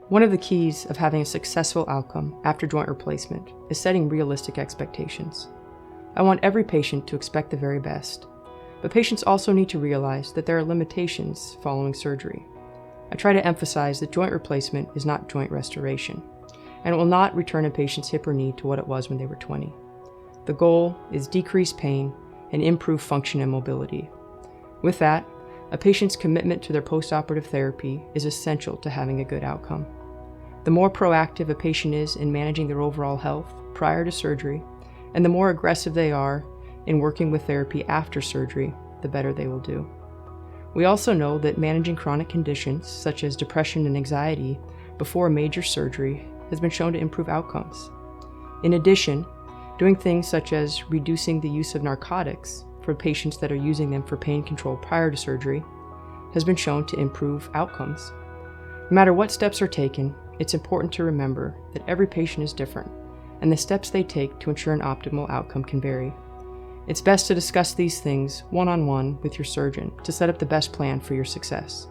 One of the keys of having a successful outcome after joint replacement is setting realistic expectations. I want every patient to expect the very best, but patients also need to realize that there are limitations following surgery. I try to emphasize that joint replacement is not joint restoration, and it will not return a patient's hip or knee to what it was when they were 20. The goal is decreased pain and improved function and mobility. With that, a patient's commitment to their postoperative therapy is essential to having a good outcome. The more proactive a patient is in managing their overall health prior to surgery, and the more aggressive they are in working with therapy after surgery, the better they will do. We also know that managing chronic conditions such as depression and anxiety before a major surgery has been shown to improve outcomes. In addition, doing things such as reducing the use of narcotics for patients that are using them for pain control prior to surgery has been shown to improve outcomes. No matter what steps are taken, it's important to remember that every patient is different, and the steps they take to ensure an optimal outcome can vary. It's best to discuss these things one-on-one with your surgeon to set up the best plan for your success.